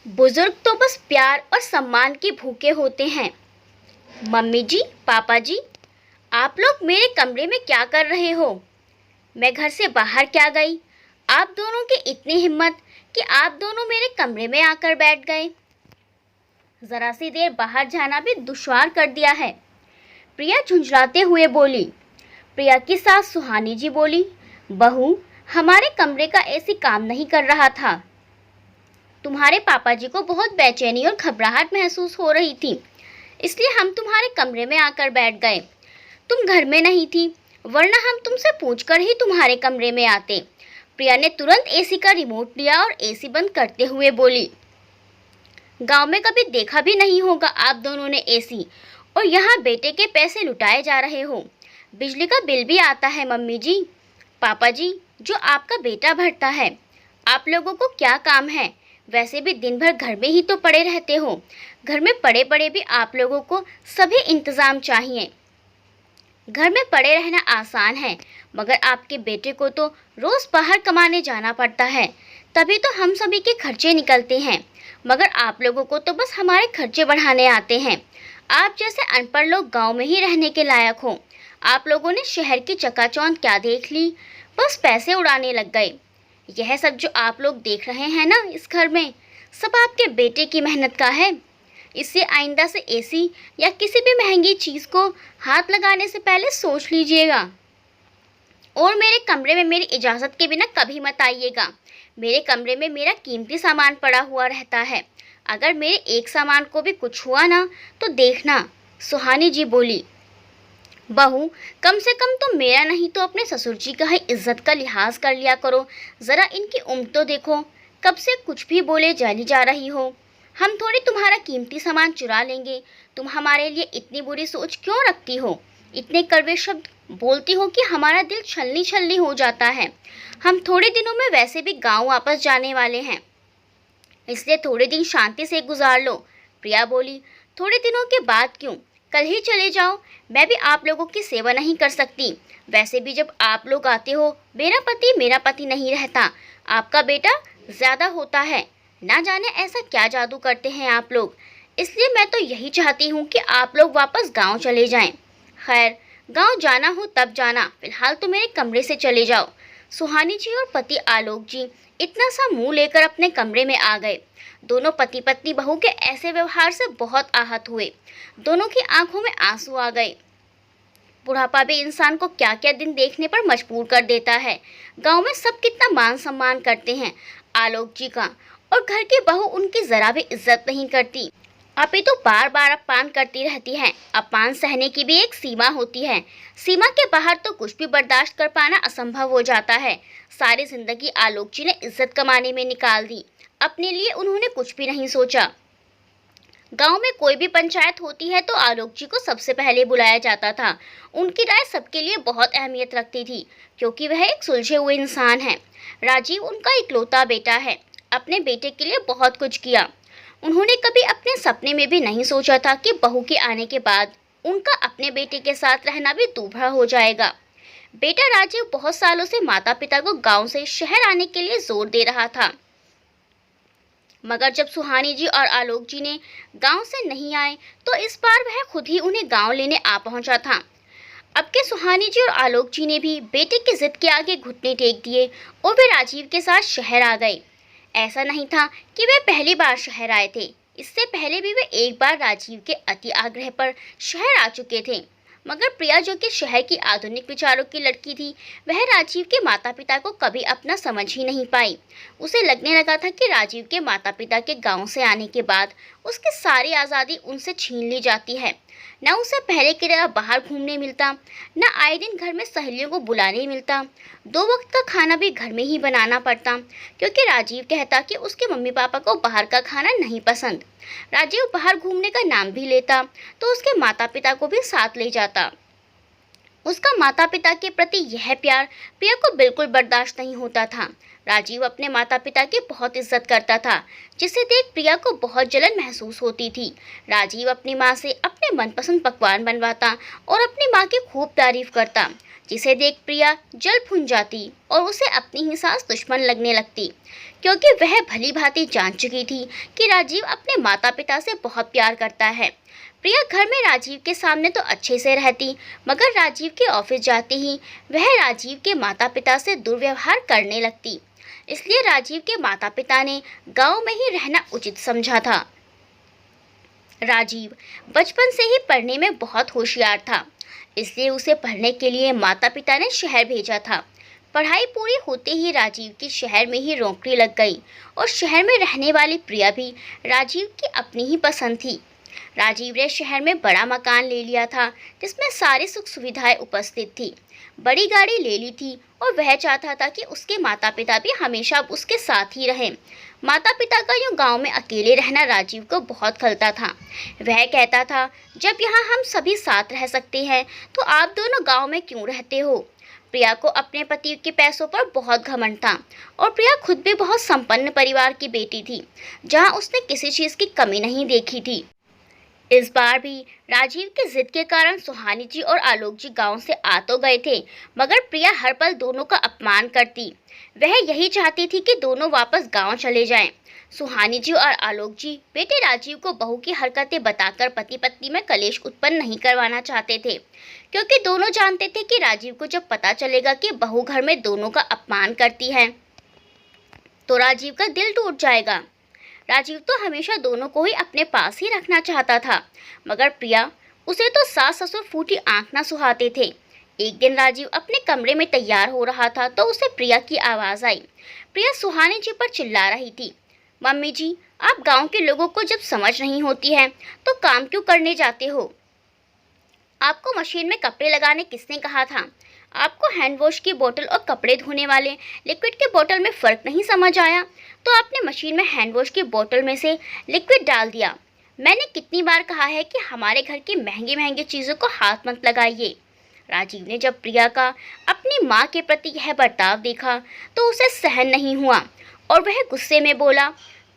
बुजुर्ग तो बस प्यार और सम्मान के भूखे होते हैं। मम्मी जी, पापा जी, आप लोग मेरे कमरे में क्या कर रहे हो? मैं घर से बाहर क्या गई, आप दोनों की इतनी हिम्मत कि आप दोनों मेरे कमरे में आकर बैठ गए। जरा सी देर बाहर जाना भी दुश्वार कर दिया है। प्रिया झुंझलाते हुए बोली। प्रिया की सास सुहानी जी बोली, बहू, हमारे कमरे का एसी काम नहीं कर रहा था। तुम्हारे पापा जी को बहुत बेचैनी और घबराहट महसूस हो रही थी, इसलिए हम तुम्हारे कमरे में आकर बैठ गए। तुम घर में नहीं थी, वरना हम तुमसे पूछकर ही तुम्हारे कमरे में आते। प्रिया ने तुरंत एसी का रिमोट लिया और एसी बंद करते हुए बोली, गांव में कभी देखा भी नहीं होगा आप दोनों ने एसी, और यहाँ बेटे के पैसे लुटाए जा रहे हो। बिजली का बिल भी आता है मम्मी जी, पापा जी, जो आपका बेटा भरता है। आप लोगों को क्या काम है? वैसे भी दिन भर घर में ही तो पड़े रहते हो। घर में पड़े पड़े भी आप लोगों को सभी इंतजाम चाहिए। घर में पड़े रहना आसान है, मगर आपके बेटे को तो रोज बाहर कमाने जाना पड़ता है, तभी तो हम सभी के खर्चे निकलते हैं। मगर आप लोगों को तो बस हमारे खर्चे बढ़ाने आते हैं। आप जैसे अनपढ़ लोग गांव में ही रहने के लायक हो। आप लोगों ने शहर की चकाचौंध क्या देख ली, बस पैसे उड़ाने लग गए। यह सब जो आप लोग देख रहे हैं ना इस घर में, सब आपके बेटे की मेहनत का है। इससे आइंदा से एसी या किसी भी महंगी चीज़ को हाथ लगाने से पहले सोच लीजिएगा। और मेरे कमरे में मेरी इजाज़त के बिना कभी मत आइएगा। मेरे कमरे में मेरा कीमती सामान पड़ा हुआ रहता है। अगर मेरे एक सामान को भी कुछ हुआ ना तो देखना। सुहानी जी बोली, बहू, कम से कम तुम मेरा नहीं तो अपने ससुर जी का ही इज्जत का लिहाज कर लिया करो। ज़रा इनकी उम्र तो देखो, कब से कुछ भी बोले जाली जा रही हो। हम थोड़ी तुम्हारा कीमती सामान चुरा लेंगे। तुम हमारे लिए इतनी बुरी सोच क्यों रखती हो? इतने कड़वे शब्द बोलती हो कि हमारा दिल छलनी छलनी हो जाता है। हम थोड़े दिनों में वैसे भी गाँव वापस जाने वाले हैं, इसलिए थोड़े दिन शांति से गुजार लो। प्रिया बोली, थोड़े दिनों के बाद क्यों, कल ही चले जाओ। मैं भी आप लोगों की सेवा नहीं कर सकती। वैसे भी जब आप लोग आते हो, मेरा पति नहीं रहता। आपका बेटा ज़्यादा होता है। ना जाने ऐसा क्या जादू करते हैं आप लोग। इसलिए मैं तो यही चाहती हूँ कि आप लोग वापस गांव चले जाएं। खैर, गांव जाना हो तब जाना, फिलहाल तो मेरे कमरे से चले जाओ। सुहानी जी और पति आलोक जी इतना सा मुंह लेकर अपने कमरे में आ गए। दोनों पति पत्नी बहू के ऐसे व्यवहार से बहुत आहत हुए। दोनों की आंखों में आंसू आ गए। बुढ़ापा भी इंसान को क्या क्या दिन देखने पर मजबूर कर देता है। गांव में सब कितना मान सम्मान करते हैं आलोक जी का, और घर की बहू उनकी जरा भी इज्जत नहीं करती। अभी तो बार बार अपमान करती रहती है। अपमान सहने की भी एक सीमा होती है। सीमा के बाहर तो कुछ भी बर्दाश्त कर पाना असंभव हो जाता है। सारी जिंदगी आलोक जी ने इज्जत कमाने में निकाल दी। अपने लिए उन्होंने कुछ भी नहीं सोचा। गांव में कोई भी पंचायत होती है तो आलोक जी को सबसे पहले बुलाया जाता था। उनकी राय सबके लिए बहुत अहमियत रखती थी, क्योंकि वह एक सुलझे हुए इंसान है। राजीव उनका इकलौता बेटा है। अपने बेटे के लिए बहुत कुछ किया। उन्होंने कभी अपने सपने में भी नहीं सोचा था कि बहू के आने के बाद उनका अपने बेटे के साथ रहना भी दूभर हो जाएगा। बेटा राजीव बहुत सालों से माता पिता को गांव से शहर आने के लिए जोर दे रहा था, मगर जब सुहानी जी और आलोक जी ने गांव से नहीं आए तो इस बार वह खुद ही उन्हें गांव लेने आ पहुंचा था। अब के सुहानी जी और आलोक जी ने भी बेटे की जिद के आगे घुटने टेक दिए और वे राजीव के साथ शहर आ गए। ऐसा नहीं था कि वे पहली बार शहर आए थे। इससे पहले भी वे एक बार राजीव के अति आग्रह पर शहर आ चुके थे। मगर प्रिया, जो कि शहर की आधुनिक विचारों की लड़की थी, वह राजीव के माता पिता को कभी अपना समझ ही नहीं पाई। उसे लगने लगा था कि राजीव के माता पिता के गांव से आने के बाद उसकी सारी आज़ादी उनसे छीन ली जाती है। न उसे पहले की तरह बाहर घूमने मिलता, न आए दिन घर में सहेलियों को बुलाने मिलता। 2 वक्त का खाना भी घर में ही बनाना पड़ता, क्योंकि राजीव कहता कि उसके मम्मी पापा को बाहर का खाना नहीं पसंद। राजीव बाहर घूमने का नाम भी लेता तो उसके माता पिता को भी साथ ले जाता। उसका माता पिता के प्रति यह प्यार प्रिया को बिल्कुल बर्दाश्त नहीं होता था। राजीव अपने माता पिता की बहुत इज्जत करता था, जिसे देख प्रिया को बहुत जलन महसूस होती थी। राजीव अपनी माँ से अपने मनपसंद पकवान बनवाता और अपनी माँ की खूब तारीफ करता, जिसे देख प्रिया जल भुन जाती और उसे अपनी ही सास दुश्मन लगने लगती, क्योंकि वह भली भांति जान चुकी थी कि राजीव अपने माता पिता से बहुत प्यार करता है। प्रिया घर में राजीव के सामने तो अच्छे से रहती, मगर राजीव के ऑफिस जाते ही वह राजीव के माता पिता से दुर्व्यवहार करने लगती। इसलिए राजीव के माता पिता ने गांव में ही रहना उचित समझा था। राजीव बचपन से ही पढ़ने में बहुत होशियार था, इसलिए उसे पढ़ने के लिए माता पिता ने शहर भेजा था। पढ़ाई पूरी होते ही राजीव की शहर में ही नौकरी लग गई और शहर में रहने वाली प्रिया भी राजीव की अपनी ही पसंद थी। राजीव ने शहर में बड़ा मकान ले लिया था, जिसमें सारी सुख सुविधाएं उपस्थित थी। बड़ी गाड़ी ले ली थी और वह चाहता था कि उसके माता पिता भी हमेशा उसके साथ ही रहें। माता पिता का यूँ गांव में अकेले रहना राजीव को बहुत खलता था। वह कहता था, जब यहाँ हम सभी साथ रह सकते हैं तो आप दोनों गांव में क्यों रहते हो। प्रिया को अपने पति के पैसों पर बहुत घमंड था और प्रिया खुद भी बहुत संपन्न परिवार की बेटी थी, जहाँ उसने किसी चीज़ की कमी नहीं देखी थी। इस बार भी राजीव के जिद के कारण सुहानी जी और आलोक जी गांव से आ तो गए थे, मगर प्रिया हर पल दोनों का अपमान करती। वह यही चाहती थी कि दोनों वापस गांव चले जाएं। सुहानी जी और आलोक जी बेटे राजीव को बहू की हरकतें बताकर पति पत्नी में कलेश उत्पन्न नहीं करवाना चाहते थे, क्योंकि दोनों जानते थे कि राजीव को जब पता चलेगा कि बहू घर में दोनों का अपमान करती है तो राजीव का दिल टूट जाएगा। राजीव तो हमेशा दोनों को ही अपने पास ही रखना चाहता था, मगर प्रिया उसे तो सास ससुर फूटी आंख न सुहाते थे। एक दिन राजीव अपने कमरे में तैयार हो रहा था तो उसे प्रिया की आवाज़ आई। प्रिया सुहानी जी पर चिल्ला रही थी, मम्मी जी, आप गांव के लोगों को जब समझ नहीं होती है तो काम क्यों करने जाते हो। आपको मशीन में कपड़े लगाने किसने कहा था। आपको हैंड वॉश की बोतल और कपड़े धोने वाले लिक्विड के बोतल में फ़र्क नहीं समझ आया तो आपने मशीन में हैंड वॉश की बोतल में से लिक्विड डाल दिया। मैंने कितनी बार कहा है कि हमारे घर की महंगी महंगी चीज़ों को हाथ मत लगाइए। राजीव ने जब प्रिया का अपनी माँ के प्रति यह बर्ताव देखा तो उसे सहन नहीं हुआ और वह गुस्से में बोला,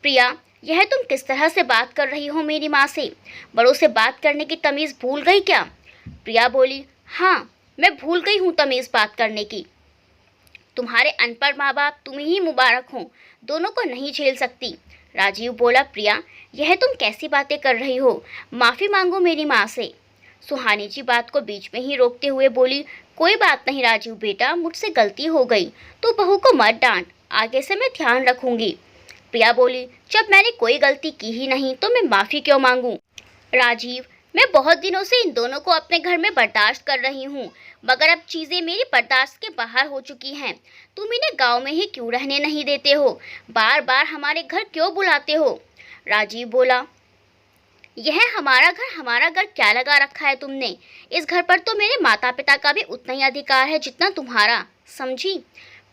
प्रिया, यह तुम किस तरह से बात कर रही हो मेरी माँ से। बड़ों से बात करने की तमीज़ भूल गई क्या। प्रिया बोली, हाँ, मैं भूल गई हूँ तमीज़ बात करने की। तुम्हारे अनपढ़ माँ बाप तुम्हें ही मुबारक हों, दोनों को नहीं झेल सकती। राजीव बोला, प्रिया, यह तुम कैसी बातें कर रही हो, माफ़ी मांगो मेरी माँ से। सुहानी जी बात को बीच में ही रोकते हुए बोली, कोई बात नहीं राजीव बेटा, मुझसे गलती हो गई, तो बहू को मत डांट, आगे से मैं ध्यान रखूंगी। प्रिया बोली, जब मैंने कोई गलती की ही नहीं तो मैं माफ़ी क्यों मांगूं। राजीव, मैं बहुत दिनों से इन दोनों को अपने घर में बर्दाश्त कर रही हूँ, मगर अब चीज़ें मेरी बर्दाश्त के बाहर हो चुकी हैं। तुम इन्हें गांव में ही क्यों रहने नहीं देते हो, बार बार हमारे घर क्यों बुलाते हो। राजीव बोला, यह हमारा घर क्या लगा रखा है तुमने। इस घर पर तो मेरे माता पिता का भी उतना ही अधिकार है जितना तुम्हारा, समझी।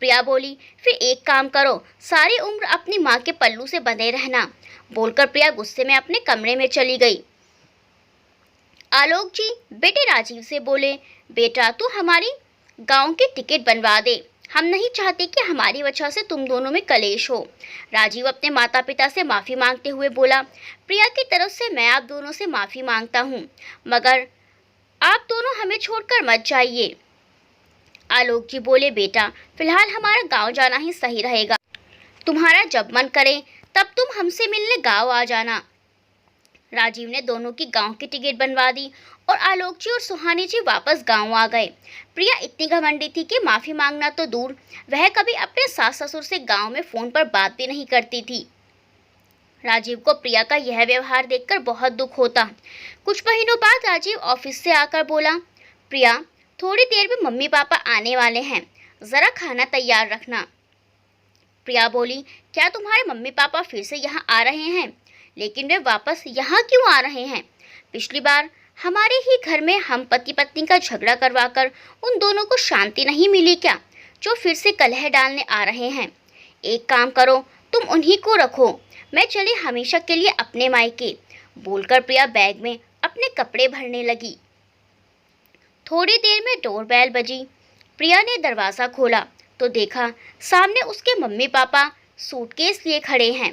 प्रिया बोली, फिर एक काम करो, सारी उम्र अपनी माँ के पल्लू से बंधे रहना। बोलकर प्रिया गुस्से में अपने कमरे में चली गई। आलोक जी बेटे राजीव से बोले, बेटा तू हमारी गांव की टिकट बनवा दे, हम नहीं चाहते कि हमारी वजह से तुम दोनों में कलेश हो। राजीव अपने माता पिता से माफ़ी मांगते हुए बोला, प्रिया की तरफ से मैं आप दोनों से माफ़ी मांगता हूँ, मगर आप दोनों हमें छोड़कर मत जाइए। आलोक जी बोले, बेटा फिलहाल हमारा गांव जाना ही सही रहेगा, तुम्हारा जब मन करे तब तुम हमसे मिलने गांव आ जाना। राजीव ने दोनों की गांव की टिकट बनवा दी और आलोक जी और सुहानी जी वापस गांव आ गए। प्रिया इतनी घमंडी थी कि माफ़ी मांगना तो दूर, वह कभी अपने सास ससुर से गांव में फ़ोन पर बात भी नहीं करती थी। राजीव को प्रिया का यह व्यवहार देखकर बहुत दुख होता। कुछ महीनों बाद राजीव ऑफिस से आकर बोला, प्रिया थोड़ी देर में मम्मी पापा आने वाले हैं, ज़रा खाना तैयार रखना। प्रिया बोली, क्या तुम्हारे मम्मी पापा फिर से यहाँ आ रहे हैं, लेकिन वे वापस यहाँ क्यों आ रहे हैं। पिछली बार हमारे ही घर में हम पति पत्नी का झगड़ा करवाकर उन दोनों को शांति नहीं मिली क्या, जो फिर से कलह डालने आ रहे हैं। एक काम करो, तुम उन्हीं को रखो, मैं चली हमेशा के लिए अपने मायके। बोलकर प्रिया बैग में अपने कपड़े भरने लगी। थोड़ी देर में डोरबेल बजी। प्रिया ने दरवाज़ा खोला तो देखा सामने उसके मम्मी पापा सूटकेस लिए खड़े हैं।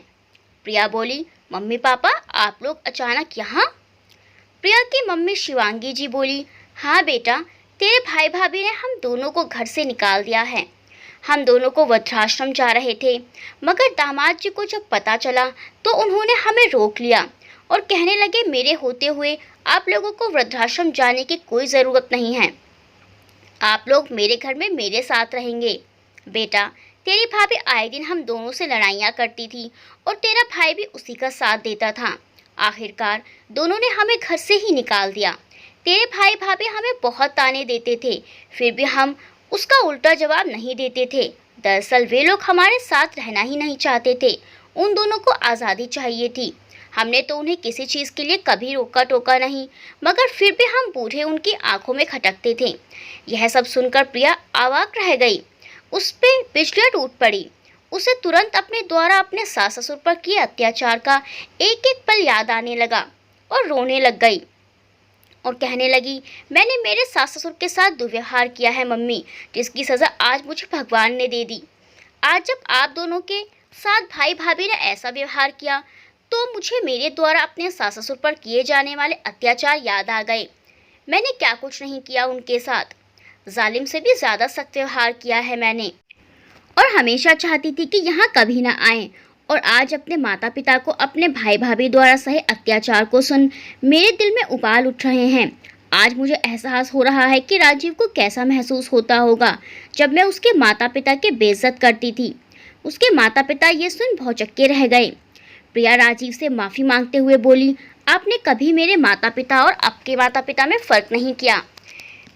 प्रिया बोली, मम्मी पापा आप लोग अचानक यहाँ? प्रिया की मम्मी शिवांगी जी बोली, हाँ बेटा, तेरे भाई भाभी ने हम दोनों को घर से निकाल दिया है। हम दोनों को वृद्धाश्रम जा रहे थे, मगर दामाद जी को जब पता चला तो उन्होंने हमें रोक लिया और कहने लगे मेरे होते हुए आप लोगों को वृद्धाश्रम जाने की कोई ज़रूरत नहीं है। आप लोग मेरे घर में मेरे साथ रहेंगे। बेटा, तेरी भाभी आए दिन हम दोनों से लड़ाइयाँ करती थी और तेरा भाई भी उसी का साथ देता था। आखिरकार दोनों ने हमें घर से ही निकाल दिया। तेरे भाई भाभी हमें बहुत ताने देते थे, फिर भी हम उसका उल्टा जवाब नहीं देते थे। दरअसल वे लोग हमारे साथ रहना ही नहीं चाहते थे। उन दोनों को आज़ादी चाहिए थी। हमने तो उन्हें किसी चीज़ के लिए कभी रोका टोका नहीं, मगर फिर भी हम बूढ़े उनकी आंखों में खटकते थे। यह सब सुनकर प्रिया अवाक रह गई। उस पे बिजलियाँ टूट पड़ी। उसे तुरंत अपने द्वारा अपने सास ससुर पर किए अत्याचार का एक एक पल याद आने लगा और रोने लग गई और कहने लगी, मैंने मेरे सास ससुर के साथ दुर्व्यवहार किया है मम्मी, जिसकी सज़ा आज मुझे भगवान ने दे दी। आज जब आप दोनों के साथ भाई भाभी ने ऐसा व्यवहार किया तो मुझे मेरे द्वारा अपने सास ससुर पर किए जाने वाले अत्याचार याद आ गए। मैंने क्या कुछ नहीं किया उनके साथ, जालिम से भी ज़्यादा सख्त व्यवहार किया है मैंने, और हमेशा चाहती थी कि यहाँ कभी ना आएं। और आज अपने माता पिता को अपने भाई भाभी द्वारा सहे अत्याचार को सुन मेरे दिल में उबाल उठ रहे हैं। आज मुझे एहसास हो रहा है कि राजीव को कैसा महसूस होता होगा जब मैं उसके माता पिता की बेइज्जत करती थी। उसके माता पिता ये सुन भौचक्के रह गए। प्रिया राजीव से माफ़ी मांगते हुए बोली, आपने कभी मेरे माता पिता और आपके माता पिता में फ़र्क नहीं किया।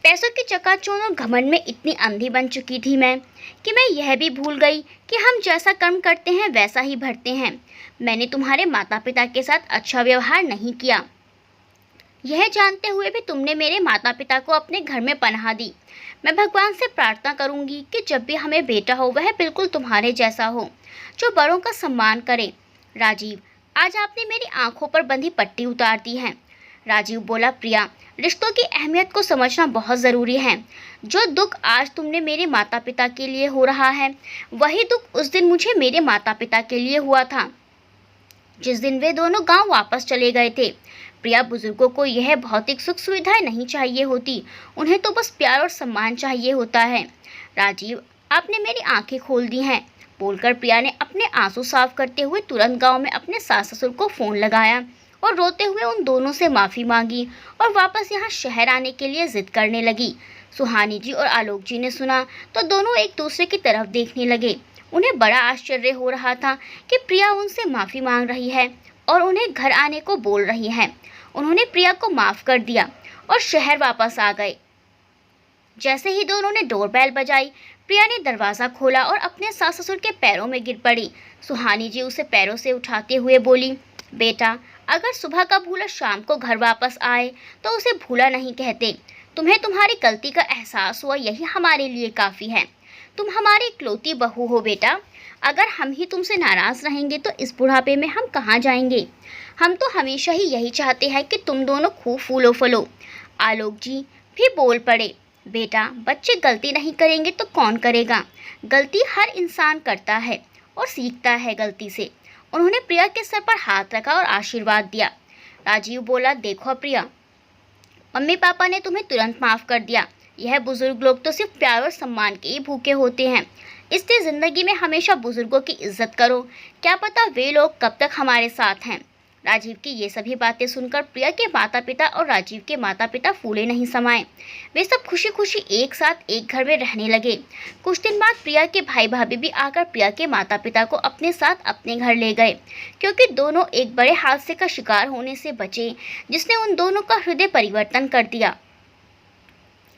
पैसों की चकाचौंध और घमंड में इतनी अंधी बन चुकी थी मैं कि मैं यह भी भूल गई कि हम जैसा कर्म करते हैं वैसा ही भरते हैं। मैंने तुम्हारे माता पिता के साथ अच्छा व्यवहार नहीं किया। यह जानते हुए भी तुमने मेरे माता पिता को अपने घर में पनाह दी। मैं भगवान से प्रार्थना करूंगी कि जब भी हमें बेटा हो वह बिल्कुल तुम्हारे जैसा हो, जो बड़ों का सम्मान करे। राजीव, आज आपने मेरी आंखों पर बंधी पट्टी उतार दी है। राजीव बोला, प्रिया, रिश्तों की अहमियत को समझना बहुत ज़रूरी है। जो दुख आज तुमने मेरे माता पिता के लिए हो रहा है, वही दुख उस दिन मुझे मेरे माता पिता के लिए हुआ था, जिस दिन वे दोनों गांव वापस चले गए थे। प्रिया, बुजुर्गों को यह भौतिक सुख सुविधाएं नहीं चाहिए होती, उन्हें तो बस प्यार और सम्मान चाहिए होता है। राजीव, आपने मेरी आंखें खोल दी हैं, बोलकर प्रिया ने अपने आंसू साफ करते हुए तुरंत गांव में अपने सास ससुर को फ़ोन लगाया और रोते हुए उन दोनों से माफ़ी मांगी और वापस यहाँ शहर आने के लिए ज़िद करने लगी। सुहानी जी और आलोक जी ने सुना तो दोनों एक दूसरे की तरफ देखने लगे। उन्हें बड़ा आश्चर्य हो रहा था कि प्रिया उनसे माफ़ी मांग रही है और उन्हें घर आने को बोल रही है। उन्होंने प्रिया को माफ़ कर दिया और शहर वापस आ गए। जैसे ही दोनों ने डोरबेल बजाई, प्रिया ने दरवाज़ा खोला और अपने सास ससुर के पैरों में गिर पड़ी। सुहानी जी उसे पैरों से उठाते हुए बोली, बेटा, अगर सुबह का भूला शाम को घर वापस आए तो उसे भूला नहीं कहते। तुम्हें तुम्हारी गलती का एहसास हुआ, यही हमारे लिए काफ़ी है। तुम हमारी इकलौती बहू हो बेटा। अगर हम ही तुमसे नाराज़ रहेंगे तो इस बुढ़ापे में हम कहाँ जाएंगे। हम तो हमेशा ही यही चाहते हैं कि तुम दोनों खूब फूलो फलो। आलोक जी भी बोल पड़े, बेटा, बच्चे गलती नहीं करेंगे तो कौन करेगा। गलती हर इंसान करता है और सीखता है गलती से। उन्होंने प्रिया के सर पर हाथ रखा और आशीर्वाद दिया। राजीव बोला, देखो प्रिया, मम्मी पापा ने तुम्हें तुरंत माफ़ कर दिया। यह बुजुर्ग लोग तो सिर्फ प्यार और सम्मान के ही भूखे होते हैं, इसलिए ज़िंदगी में हमेशा बुजुर्गों की इज्जत करो। क्या पता वे लोग कब तक हमारे साथ हैं। राजीव की ये सभी बातें सुनकर प्रिया के माता पिता और राजीव के माता पिता फूले नहीं समाये। वे सब खुशी खुशी एक साथ एक घर में रहने लगे। कुछ दिन बाद प्रिया के भाई भाभी भी आकर प्रिया के माता पिता को अपने साथ अपने घर ले गए, क्योंकि दोनों एक बड़े हादसे का शिकार होने से बचे, जिसने उन दोनों का हृदय परिवर्तन कर दिया।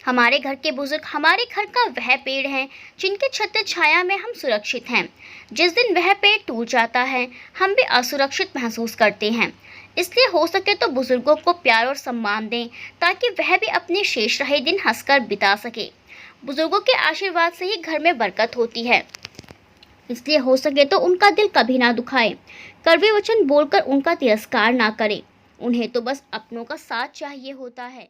हमारे घर के बुजुर्ग हमारे घर का वह पेड़ है जिनके छत्र छाया में हम सुरक्षित हैं। जिस दिन वह पेड़ टूट जाता है, हम भी असुरक्षित महसूस करते हैं। इसलिए हो सके तो बुजुर्गों को प्यार और सम्मान दें, ताकि वह भी अपने शेष रहे दिन हंसकर बिता सके। बुजुर्गों के आशीर्वाद से ही घर में बरकत होती है, इसलिए हो सके तो उनका दिल कभी ना दुखाए। कड़वे वचन बोलकर उनका तिरस्कार ना करें। उन्हें तो बस अपनों का साथ चाहिए होता है।